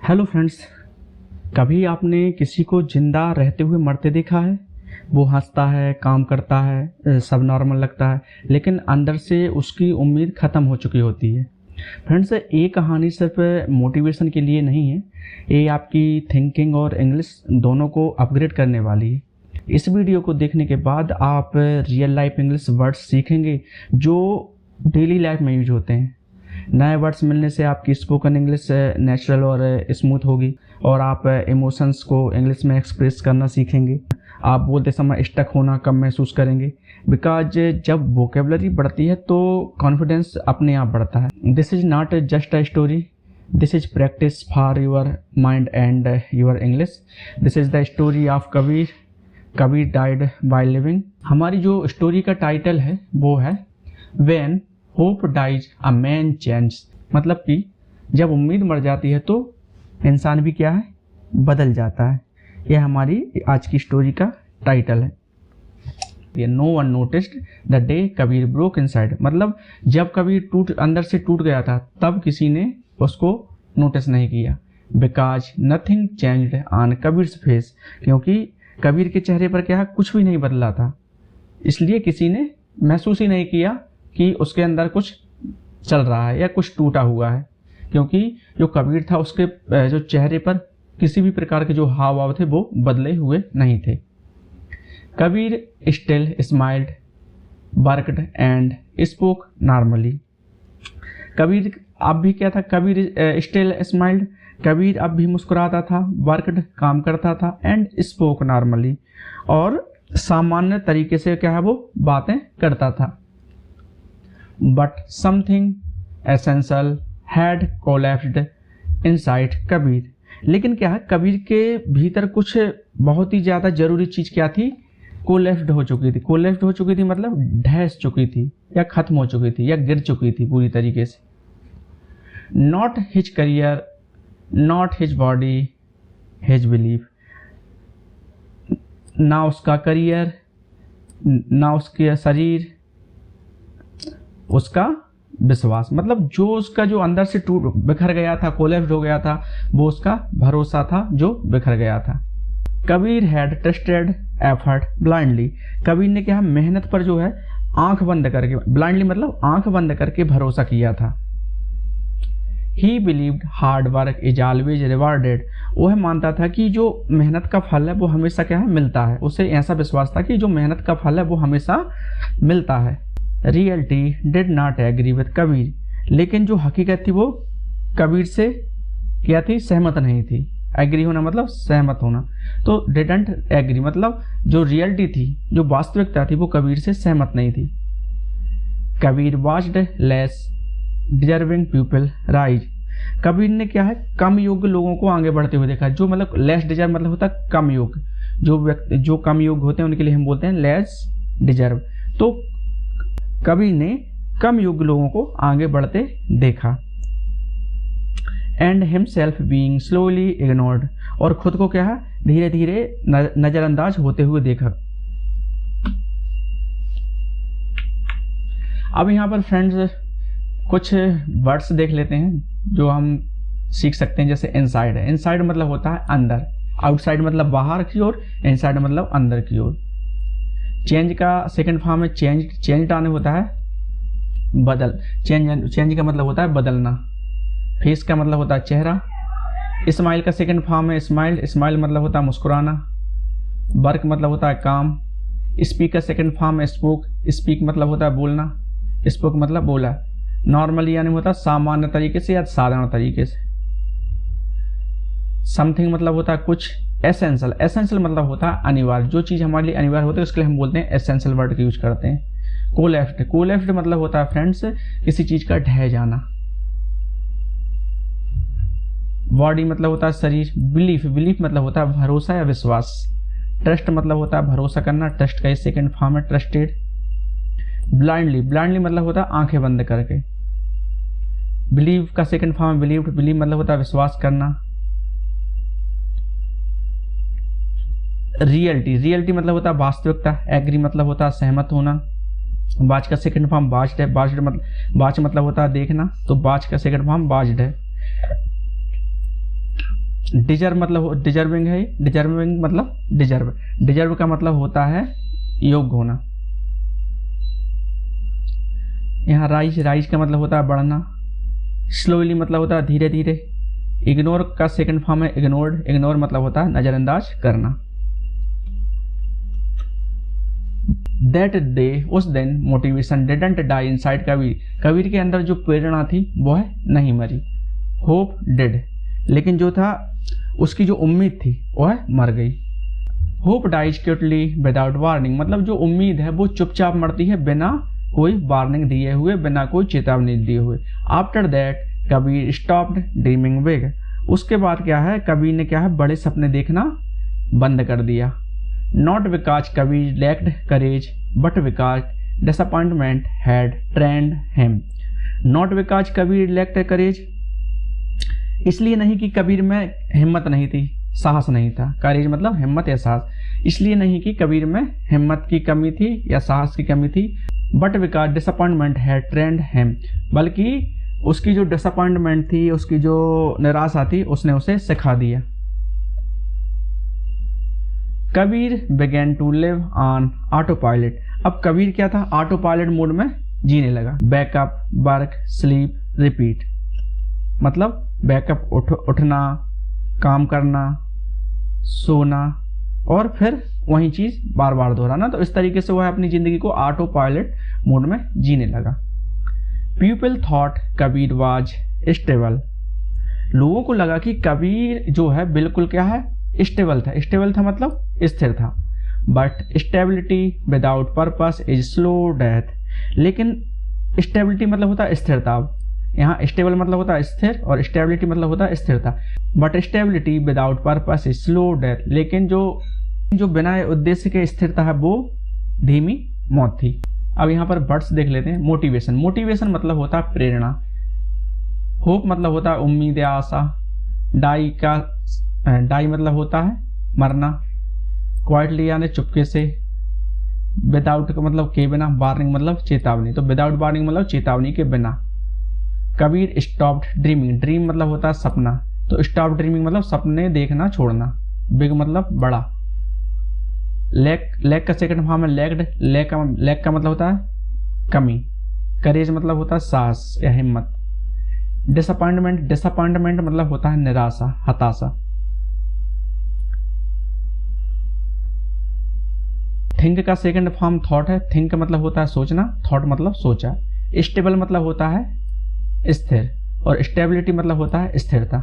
Hello friends, कभी आपने किसी को जिंदा रहते हुए मरते देखा है? वो हंसता है, काम करता है, सब नॉर्मल लगता है, लेकिन अंदर से उसकी उम्मीद ख़त्म हो चुकी होती है। फ्रेंड्स, ये कहानी सिर्फ मोटिवेशन के लिए नहीं है, ये आपकी थिंकिंग और इंग्लिश दोनों को अपग्रेड करने वाली है। इस वीडियो को देखने के बाद आप रियल लाइफ इंग्लिश वर्ड्स सीखेंगे जो डेली लाइफ में यूज होते हैं। नए वर्ड्स मिलने से आपकी स्पोकन इंग्लिश नेचुरल और स्मूथ होगी और आप इमोशंस को इंग्लिश में एक्सप्रेस करना सीखेंगे। आप बोलते समय स्टक होना कम महसूस करेंगे, बिकॉज जब वोकेबलरी बढ़ती है तो कॉन्फिडेंस अपने आप बढ़ता है। This is not just a story, this is practice for your mind and your English. This is the story of Kabir. Kabir died by living. हमारी जो स्टोरी का टाइटल है वो है when hope dies a man change. मतलब कि जब उम्मीद मर जाती है तो इंसान भी क्या है, बदल जाता है। यह हमारी आज की स्टोरी का टाइटल है। No one noticed the day Kabir broke inside. मतलब जब कबीर अंदर से टूट गया था तब किसी ने उसको नोटिस नहीं किया। Because nothing changed on Kabir's face. क्योंकि कबीर के चेहरे पर क्या है, कुछ भी नहीं बदला था, इसलिए किसी ने महसूस ही नहीं किया कि उसके अंदर कुछ चल रहा है या कुछ टूटा हुआ है। क्योंकि जो कबीर था उसके जो चेहरे पर किसी भी प्रकार के जो हाव भाव थे वो बदले हुए नहीं थे। Kabir still smiled, worked and spoke normally. Kabir अब भी क्या था, कबीर स्टिल स्माइल्ड, कबीर अब भी मुस्कुराता था, वर्कड काम करता था, एंड स्पोक नॉर्मली और सामान्य तरीके से क्या है वो बातें करता था। But something essential had collapsed inside Kabir. लेकिन क्या है, कबीर के भीतर कुछ बहुत ही ज़्यादा जरूरी चीज़ क्या थी, कोलैप्स्ड हो चुकी थी। कोलैप्स्ड हो चुकी थी मतलब ढह चुकी थी या खत्म हो चुकी थी या गिर चुकी थी पूरी तरीके से। Not his career, not his body, his belief. ना उसका करियर, ना उसके शरीर, उसका विश्वास। मतलब जो उसका जो अंदर से टूट बिखर गया था, कोलैप्स हो गया था, वो उसका भरोसा था जो बिखर गया था। Kabir had trusted effort blindly. Kabir ने क्या, मेहनत पर जो है आंख बंद करके, ब्लाइंडली मतलब आंख बंद करके भरोसा किया था। ही believed hard work is always rewarded. वह मानता था कि जो मेहनत का फल है वो हमेशा क्या है, मिलता है। उसे ऐसा विश्वास था कि जो मेहनत का फल है वो हमेशा मिलता है। Reality did not agree with Kabir. लेकिन जो हकीकत थी वो कबीर से क्या थी, सहमत नहीं थी। एग्री होना मतलब सहमत होना, तो डिडंट एग्री मतलब जो रियलिटी थी, जो वास्तविकता थी वो कबीर से सहमत नहीं थी। Kabir watched less deserving people rise. Kabir ने क्या है, कम योग्य लोगों को आगे बढ़ते हुए देखा। जो मतलब लेस डिजर्व मतलब होता है कम योग्य। जो व्यक्ति जो कम योग्य होते हैं उनके लिए हम बोलते हैं लेस डिजर्व। तो कबीर ने कम योग्य लोगों को आगे बढ़ते देखा। And himself being slowly ignored. और खुद को क्या है, धीरे धीरे नजरअंदाज होते हुए देखा। अब यहाँ पर फ्रेंड्स कुछ वर्ड्स देख लेते हैं जो हम सीख सकते हैं। जैसे इनसाइड है, इनसाइड मतलब होता है अंदर, आउटसाइड मतलब बाहर की ओर, इनसाइड मतलब अंदर की ओर। चेंज का सेकंड फॉर्म है चेंज। चेंज आने होता है बदल। चेंज का मतलब होता है बदलना। फेस का मतलब होता है चेहरा। स्माइल का सेकंड फॉर्म है स्माइल। स्माइल मतलब होता है मुस्कुराना। वर्क मतलब होता है काम। स्पीक का सेकंड फॉर्म है स्पोक। स्पीक मतलब होता है बोलना। स्पोक मतलब बोला। नॉर्मली यानी होता है सामान्य तरीके से या साधारण तरीके से। समथिंग मतलब होता है कुछ। एसेंशियल, एसेंशियल मतलब होता है अनिवार्य। जो चीज़ हमारे लिए अनिवार्य होती है उसके लिए हम बोलते हैं एसेंशियल वर्ड का यूज करते हैं। कोलैप्स्ड, कोलैप्स्ड मतलब होता है फ्रेंड्स किसी चीज का ढह जाना। बॉडी मतलब होता है शरीर। बिलीफ, बिलीफ मतलब होता है भरोसा या विश्वास। ट्रस्ट मतलब होता है भरोसा करना। ट्रस्ट का सेकंड फॉर्म है ट्रस्टेड। ब्लाइंडली, ब्लाइंडली मतलब होता है आंखें बंद करके। बिलीव का सेकंड फॉर्म है बिलीव्ड। बिलीव मतलब होता है विश्वास करना। रियलिटी, रियलिटी मतलब होता है वास्तविकता। एग्री मतलब होता है सहमत होना। बाज का सेकंड फॉर्म बाज्ड है। बाज मतलब होता है देखना, तो बाज का सेकंड फॉर्म बाज्ड है। डिजर्व मतलब डिजर्विंग है, डिजर्विंग मतलब डिजर्व, डिजर्व का मतलब होता है योग्य होना। यहाँ राइज, राइज का मतलब होता है बढ़ना। स्लोली मतलब होता है धीरे धीरे। इग्नोर का सेकंड फॉर्म है इग्नोर्ड, इग्नोर मतलब होता है नजरअंदाज करना। दैट डे, उस दिन, motivation didn't die inside Kabir, Kabir के अंदर जो प्रेरणा थी वह नहीं मरी। होप डिड, लेकिन जो था उसकी जो उम्मीद थी वह मर गई। Hope dies quickly without warning, मतलब जो उम्मीद है वो चुपचाप मरती है बिना कोई वार्निंग दिए हुए, बिना कोई चेतावनी दिए हुए। After that Kabir stopped dreaming big, उसके बाद क्या है, कबीर ने क्या है, बड़े सपने देखना बंद कर दिया। Not because Kabir lacked courage but because disappointment had trained him. Not because Kabir lacked courage, इसलिए नहीं कि कबीर में हिम्मत नहीं थी, साहस नहीं था। करेज मतलब हिम्मत या साहस, इसलिए नहीं कि कबीर में हिम्मत की कमी थी या साहस की कमी थी। बट बिकॉज डिसअपॉइंटमेंट है ट्रेंड हिम, बल्कि उसकी जो डिसअपॉइंटमेंट थी, उसकी जो निराशा थी, उसने उसे सिखा दिया। Kabir began to live on autopilot, अब कबीर क्या था, ऑटो पायलट मोड में जीने लगा। बैकअप, वर्क, स्लीप, रिपीट, मतलब बैकअप उठना, काम करना, सोना और फिर वही चीज बार बार दोहराना। तो इस तरीके से वह अपनी जिंदगी को ऑटो पायलट मोड में जीने लगा। People thought Kabir was stable, लोगों को लगा कि कबीर जो है बिल्कुल क्या है, स्टेबल था। स्टेबल था मतलब स्थिर था। But stability without purpose is slow death, लेकिन स्टेबिलिटी मतलब होता है स्थिरता। यहाँ स्टेबल मतलब होता है स्थिर और स्टेबिलिटी मतलब होता है स्थिरता। But stability without purpose is slow death, लेकिन जो बिना उद्देश्य के स्थिरता है वो धीमी मौत थी। अब यहाँ पर वर्ड्स देख लेते हैं। मोटिवेशन, मोटिवेशन मतलब होता है प्रेरणा। होप मतलब होता है उम्मीद या आशा। डाई मतलब होता है मरना। क्वाइटली यानी चुपके से। विदाउट का मतलब के बिना। वार्निंग मतलब चेतावनी, तो विदाउट वार्निंग मतलब चेतावनी के बिना। कबीर स्टॉप्ड ड्रीमिंग, ड्रीम मतलब होता है सपना, तो स्टॉप ड्रीमिंग मतलब सपने देखना छोड़ना। बिग मतलब बड़ा। लैक का सेकंड फॉर्म है लैक्ड, लैक का मतलब होता है कमी। करेज मतलब होता है साहस या हिम्मत। डिसअपॉइंटमेंट मतलब होता है निराशा, हताशा। थिंक का सेकंड फॉर्म थॉट है। थिंक मतलब होता है सोचना, थॉट मतलब सोचा। स्टेबल मतलब होता है स्थिर और स्टेबिलिटी मतलब होता है स्थिरता।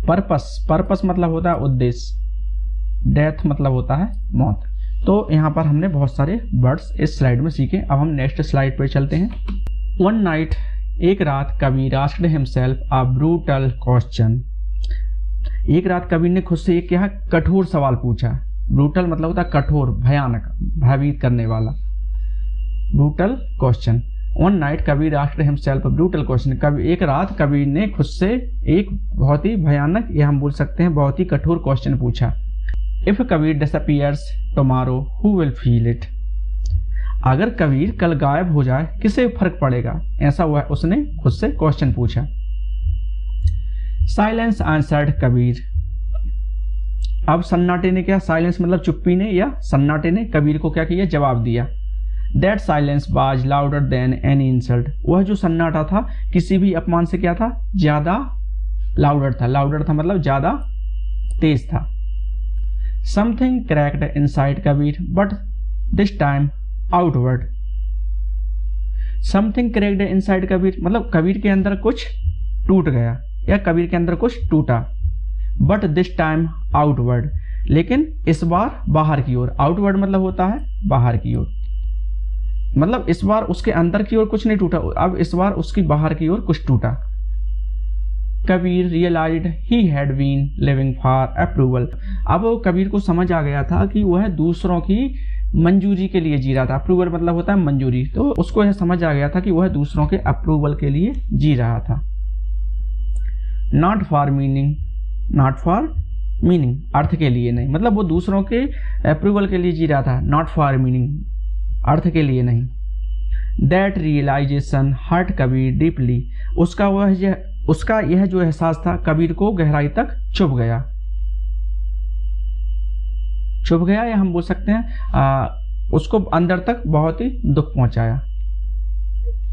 पर्पस मतलब होता है उद्देश्य। डेथ मतलब होता है मौत। तो यहाँ पर हमने बहुत सारे वर्ड्स इस स्लाइड में सीखे। अब हम नेक्स्ट स्लाइड पे चलते हैं। वन नाइट, एक रात, Kabir asked himself a brutal question, एक रात कबीर ने खुद से एक क्या कठोर सवाल पूछा। ब्रूटल मतलब होता है कठोर, भयानक, भयभीत करने वाला। Brutal question. One night Kabir asked himself a brutal question, एक रात कबीर ने खुद से एक बहुत ही भयानक, या हम बोल सकते हैं बहुत ही कठोर क्वेश्चन पूछा। If Kabir disappears tomorrow who will feel it, अगर कबीर कल गायब हो जाए किसे फर्क पड़ेगा, ऐसा हुआ उसने खुद से क्वेश्चन पूछा। साइलेंस आंसर्ड कबीर, अब सन्नाटे ने क्या, साइलेंस मतलब चुप्पी ने या सन्नाटे ने कबीर को क्या किया, जवाब दिया। That silence was louder than any insult, वह जो सन्नाटा था किसी भी अपमान से क्या था, ज्यादा लाउडर था। लाउडर था मतलब ज्यादा तेज था। Something cracked inside Kabir but this time outward. Something cracked inside Kabir मतलब कबीर के अंदर कुछ टूट गया या कबीर के अंदर कुछ टूटा। बट दिस टाइम आउटवर्ड, लेकिन इस बार बाहर की ओर। आउटवर्ड मतलब होता है बाहर की ओर, मतलब इस बार उसके अंदर की ओर कुछ नहीं टूटा, अब इस बार उसकी बाहर की ओर कुछ टूटा। Kabir realized he had been living for approval, अब कबीर को समझ आ गया था कि वह दूसरों की मंजूरी के लिए जी रहा था। अप्रूवल मतलब होता है मंजूरी, तो उसको यह समझ आ गया था कि वह दूसरों के अप्रूवल के लिए जी रहा था। Not for meaning, not for meaning अर्थ के लिए नहीं, मतलब वो दूसरों के अप्रूवल के लिए जी रहा था। नॉट फॉर मीनिंग अर्थ के लिए नहीं। That realization hurt Kabir deeply, उसका यह जो एहसास था कबीर को गहराई तक चुभ गया या हम बोल सकते हैं उसको अंदर तक बहुत ही दुख पहुंचाया।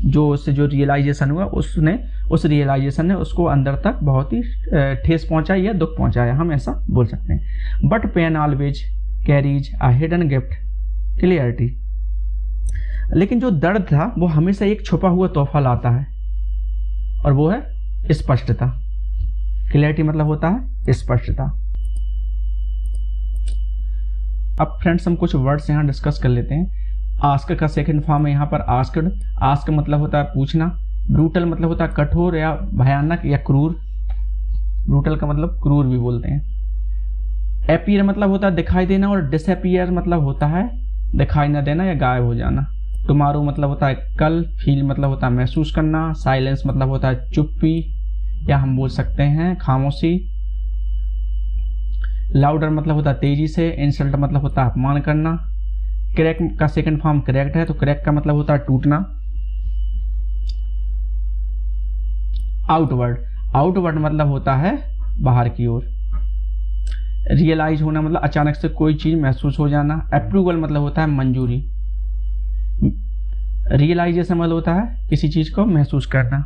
जो उससे जो रियलाइजेशन हुआ उस रियलाइजेशन ने उसको अंदर तक बहुत ही ठेस पहुंचाई या दुख पहुंचाया, हम ऐसा बोल सकते हैं। But pain always carries a hidden gift clarity, लेकिन जो दर्द था वो हमेशा एक छुपा हुआ तोहफा लाता है और वो है स्पष्टता। क्लियरिटी मतलब होता है स्पष्टता। अब फ्रेंड्स हम कुछ वर्ड्स यहाँ डिस्कस कर लेते हैं। आस्क का सेकंड फॉर्म है यहाँ पर आस्क्ड। आस्क मतलब होता है पूछना। ब्रूटल मतलब होता है कठोर या भयानक या क्रूर। ब्रूटल का मतलब क्रूर भी बोलते हैं। अपीयर मतलब होता है दिखाई देना और डिसअपीयर मतलब होता है दिखाई न देना या गायब हो जाना। टुमारो मतलब होता है कल। फील मतलब होता है महसूस करना। साइलेंस मतलब होता है चुप्पी या हम बोल सकते हैं खामोशी। लाउडर मतलब होता है तेजी से। इंसल्ट मतलब होता है अपमान करना। क्रैक का सेकंड फॉर्म क्रैक्ड है, तो क्रैक का मतलब होता है टूटना। आउटवर्ड मतलब होता है बाहर की ओर। रियलाइज होना मतलब अचानक से कोई चीज महसूस हो जाना। अप्रूवल मतलब होता है मंजूरी। रियलाइजेशन मतलब होता है किसी चीज को महसूस करना।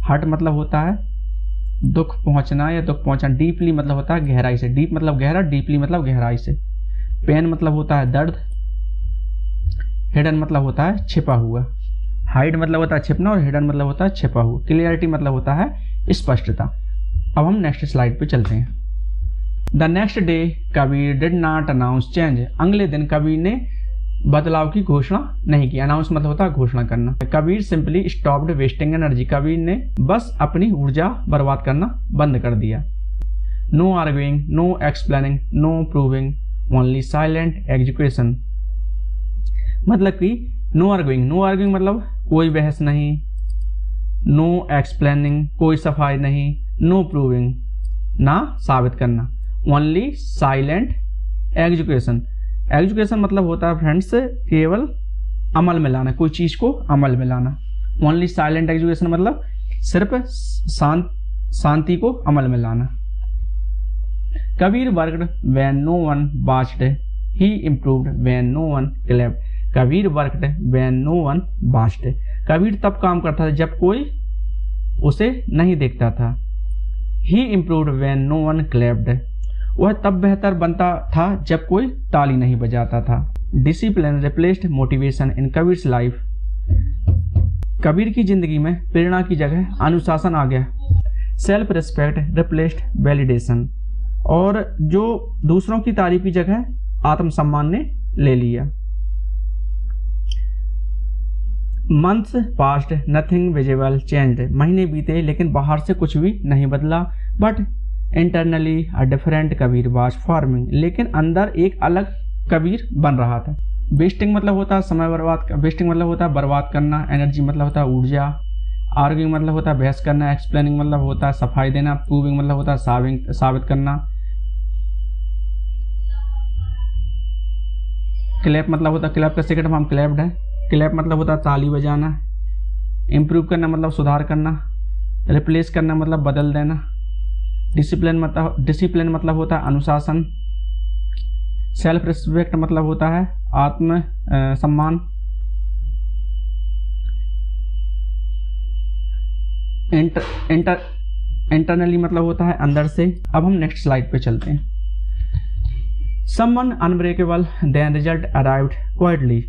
हर्ट मतलब होता है दुख पहुंचना या दुख पहुंचना। डीपली मतलब होता है गहराई से। डीप मतलब गहरा, डीपली मतलब गहराई से। पेन मतलब होता है दर्द। हिडन मतलब होता है छिपा हुआ। हाइड मतलब होता है छिपना और हिडन मतलब होता है छिपा हुआ। क्लियरिटी मतलब होता है स्पष्टता। अब हम नेक्स्ट स्लाइड पे चलते हैं। The next day Kabir did not announce change. अगले दिन कबीर ने बदलाव की घोषणा नहीं की। अनाउंस मतलब होता है घोषणा करना। Kabir simply stopped wasting energy. Kabir ने बस अपनी ऊर्जा बर्बाद करना बंद कर दिया। No arguing, no explaining, no proving, only silent execution. मतलब कि नो आर्ग्यूइंग मतलब कोई बहस नहीं। नो एक्सप्लेनिंग कोई सफाई नहीं। नो प्रूविंग ना साबित करना। ओनली साइलेंट एग्जीक्यूशन मतलब होता है फ्रेंड्स केवल अमल में लाना, कोई चीज को अमल में लाना। ओनली साइलेंट एग्जीक्यूशन मतलब सिर्फ शांति को अमल में लाना। Kabir worked when no one watched, he improved when no one clapped. Kabir worked when no one watched. Kabir तब काम करता था जब कोई उसे नहीं देखता था। He improved when no one clapped. वह तब बेहतर बनता था जब कोई ताली नहीं बजाता था। Discipline replaced motivation in Kabir's life. Kabir की जिंदगी में प्रेरणा की जगह अनुशासन आ गया। Self respect replaced validation. और जो दूसरों की तारीफ की जगह आत्मसम्मान ने ले लिया। Months past nothing visible changed. महीने बीते लेकिन बाहर से कुछ भी नहीं बदला। But internally a different Kabir was forming. लेकिन अंदर एक अलग कबीर बन रहा था। वेस्टिंग मतलब होता है समय बर्बाद। वेस्टिंग मतलब होता है बर्बाद करना। एनर्जी मतलब होता है ऊर्जा। आर्ग्यूइंग मतलब होता है बहस करना। एक्सप्लेनिंग मतलब होता है सफाई देना। प्रूविंग मतलब होता है साबित करना। क्लैप मतलब होता है, क्लैप का सेकंड फॉर्म क्लैप्ड है। क्लैप मतलब होता है ताली बजाना। इम्प्रूव करना मतलब सुधार करना। रिप्लेस करना मतलब बदल देना। डिसिप्लिन मतलब होता है अनुशासन। सेल्फ रिस्पेक्ट मतलब होता है आत्म सम्मान। इंटरनली मतलब होता है अंदर से। अब हम नेक्स्ट स्लाइड पे चलते हैं। Someone unbreakable then result arrived quietly.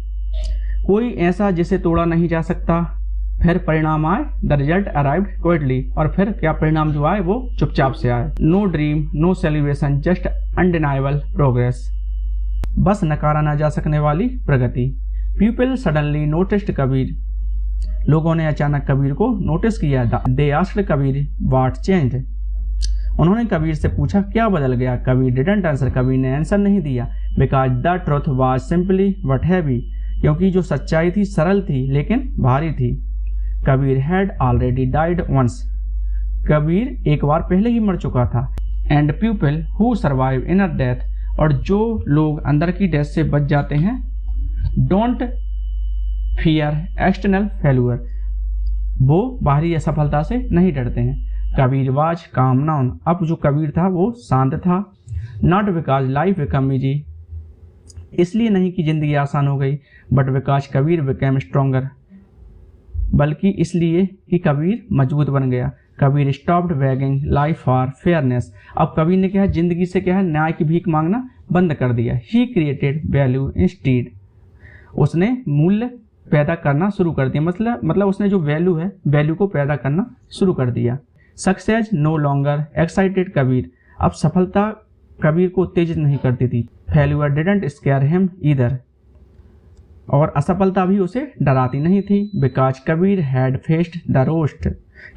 कोई ऐसा जिसे तोड़ा नहीं जा सकता, फिर परिणाम आए। The result arrived quietly. और फिर क्या परिणाम जो आए वो चुपचाप से आए। No dream no celebration just undeniable progress. बस नकारा ना जा सकने वाली प्रगति। People suddenly noticed Kabir. लोगों ने अचानक कबीर को नोटिस किया। They asked Kabir what changed. उन्होंने कबीर से पूछा क्या बदल गया। Kabir didn't answer. कबीर ने आंसर नहीं दिया। Because the truth was simply but heavy. क्योंकि जो सच्चाई थी सरल थी लेकिन भारी थी। Kabir had already died once. Kabir एक बार पहले ही मर चुका था। And people who survive inner death. और जो लोग अंदर की डेथ से बच जाते हैं डोंट फियर एक्सटर्नल फेल्यूर। वो बाहरी असफलता से नहीं डरते हैं। कबीर वाज काम नाउन, अब जो कबीर था वो शांत था। Not because life become easy, इसलिए नहीं कि ज़िंदगी आसान हो गई, but because Kabir became stronger, बल्कि इसलिए कि कबीर मजबूत बन गया। Kabir stopped begging life for fairness, अब कबीर ने क्या है ज़िंदगी से क्या है न्याय की भीख मांगना बंद कर दिया। ही क्रिएटेड वैल्यू इंस्टीड, उसने मूल्य पैदा करना शुरू कर दिया, मतलब उसने जो वैल्यू है वैल्यू को पैदा करना शुरू कर दिया। Success no longer excited Kabir, अब सफलता कबीर को उत्तेजित नहीं करती थी। Failure didn't scare him either, और असफलता भी उसे डराती नहीं थी। Because Kabir had faced the worst,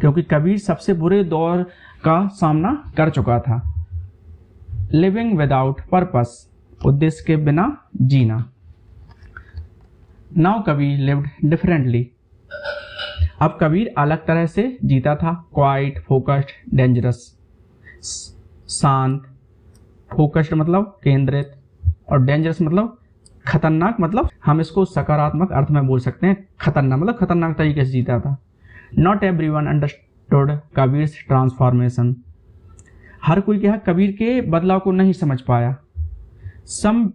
क्योंकि कबीर सबसे बुरे दौर का सामना कर चुका था। लिविंग विदाउट पर्पस, उद्देश्य के बिना जीना। नाउ कबीर लिव्ड डिफरेंटली, अब कबीर अलग तरह से जीता था। क्वाइट, फोकस्ड, डेंजरस, शांत, फोकस्ड मतलब केंद्रित, और डेंजरस मतलब खतरनाक, मतलब हम इसको सकारात्मक अर्थ में बोल सकते हैं। खतरनाक मतलब खतरनाक तरीके से जीता था। Not everyone understood Kabir's transformation, हर कोई क्या कबीर के बदलाव को नहीं समझ पाया। Some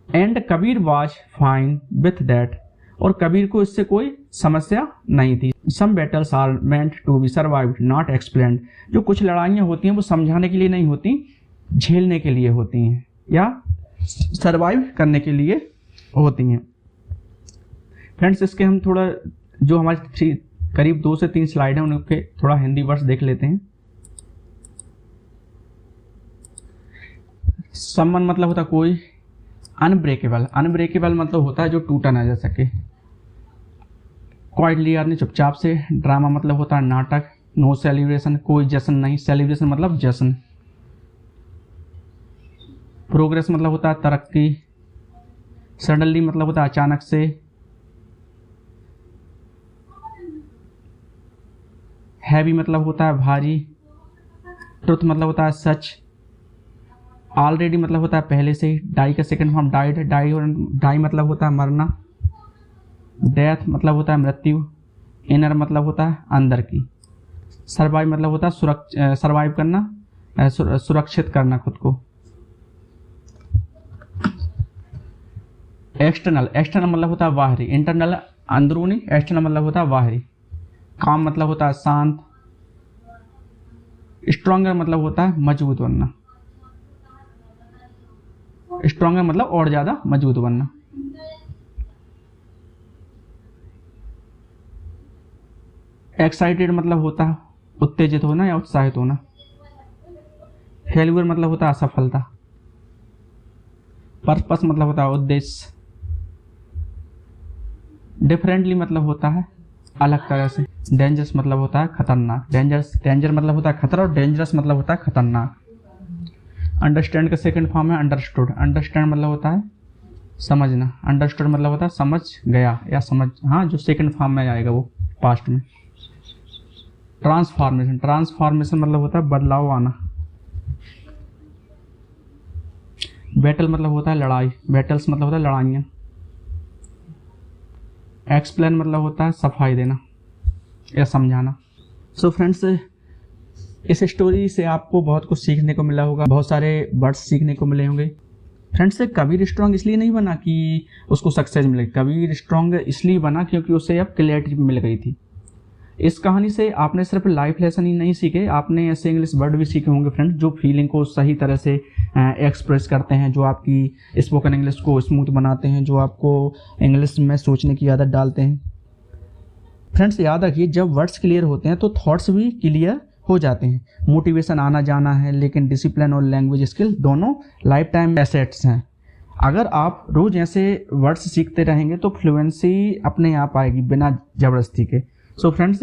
and Kabir was fine with that, और कबीर को इससे कोई समस्या नहीं थी। Some battles are meant to be survived not explained, जो कुछ लड़ाइयाँ होती हैं वो समझाने के लिए नहीं होती, झेलने के लिए होती हैं या सर्वाइव करने के लिए होती हैं। फ्रेंड्स, इसके हम थोड़ा जो हमारे करीब 2 से 3 स्लाइड हैं उनके थोड़ा हिंदी वर्ड्स देख लेते हैं। समवन मतलब होता कोई, अनब्रेकेबल, अनब्रेकेबल मतलब होता है जो टूटा ना जा सके। क्वाइटली यानी चुपचाप से। ड्रामा मतलब होता है नाटक। नो सेलिब्रेशन, कोई जश्न नहीं, सेलिब्रेशन मतलब जश्न। प्रोग्रेस मतलब होता है तरक्की। सडनली मतलब होता है अचानक से। हैवी मतलब होता है भारी। ट्रुथ मतलब होता है सच। ऑलरेडी मतलब होता है पहले से ही। डाई का सेकंड फॉर्म डाइड, डाई मतलब होता है मरना। डेथ मतलब होता है मृत्यु। इनर मतलब होता है अंदर की। सर्वाइव मतलब होता है सर्वाइव करना, सुरक्षित करना खुद को। एक्सटर्नल, एक्सटर्नल मतलब होता है बाहरी। इंटरनल अंदरूनी, एक्सटर्नल मतलब होता है बाहरी। काम मतलब होता है शांत। स्ट्रॉन्गर मतलब होता है मजबूत बनना। स्ट्रॉन्गर मतलब और ज्यादा मजबूत बनना। एक्साइटेड मतलब होता है उत्तेजित होना या उत्साहित होना। फेल्यूर मतलब होता है असफलता। पर्पस मतलब होता है उद्देश्य। डिफरेंटली मतलब होता है अलग तरह से। डेंजरस मतलब होता है खतरनाक। डेंजर मतलब होता है खतरा, और डेंजरस मतलब होता है खतरनाक। अंडरस्टैंड का सेकंड फॉर्म है अंडरस्टूड। अंडरस्टैंड मतलब होता है समझना। अंडरस्टूड मतलब होता है समझ गया या समझ, हाँ, जो सेकंड फॉर्म में आएगा वो पास्ट में। ट्रांसफॉर्मेशन, ट्रांसफॉर्मेशन मतलब होता है बदलाव आना। बैटल मतलब होता है लड़ाई। बैटल्स मतलब होता है लड़ाइयाँ। एक्सप्लेन मतलब होता है सफाई देना या समझाना। सो फ्रेंड्स, इस स्टोरी से आपको बहुत कुछ सीखने को मिला होगा, बहुत सारे वर्ड्स सीखने को मिले होंगे। फ्रेंड्स, कबीर स्ट्रॉन्ग इसलिए नहीं बना कि उसको सक्सेस मिले। कबीर स्ट्रॉन्ग इसलिए बना क्योंकि उसे अब क्लैरिटी मिल गई थी। इस कहानी से आपने सिर्फ लाइफ लेसन ही नहीं सीखे, आपने ऐसे इंग्लिश वर्ड भी सीखे होंगे फ्रेंड्स, जो फीलिंग को सही तरह से एक्सप्रेस करते हैं, जो आपकी स्पोकन इंग्लिश को स्मूथ बनाते हैं, जो आपको इंग्लिश में सोचने की आदत डालते हैं। फ्रेंड्स, याद रखिए, जब वर्ड्स क्लियर होते हैं तो थॉट्स भी क्लियर हो जाते हैं। मोटिवेशन आना जाना है, लेकिन डिसिप्लिन और लैंग्वेज स्किल दोनों लाइफ टाइम एसेट्स हैं। अगर आप रोज ऐसे वर्ड्स सीखते रहेंगे तो फ्लुएंसी अपने आप आएगी बिना जबरदस्ती के। सो फ्रेंड्स,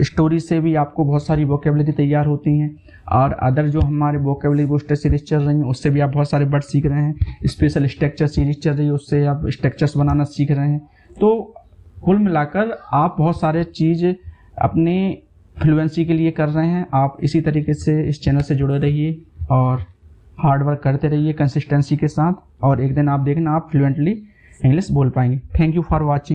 स्टोरी से भी आपको बहुत सारी वोकेबलरी तैयार होती हैं, और अदर जो हमारे वोकेबलरी बूस्टर सीरीज चल रही हैं उससे भी आप बहुत सारे वर्ड सीख रहे हैं। स्पेशल स्ट्रक्चर सीरीज चल रही है, उससे आप स्ट्रक्चर्स बनाना सीख रहे हैं। तो कुल मिलाकर आप बहुत सारे चीज़ अपने फ्लुएंसी के लिए कर रहे हैं। आप इसी तरीके से इस चैनल से जुड़े रहिए और हार्ड वर्क करते रहिए कंसिस्टेंसी के साथ, और एक दिन आप देखना आप फ्लुएंटली इंग्लिश बोल पाएंगे। Thank you for watching.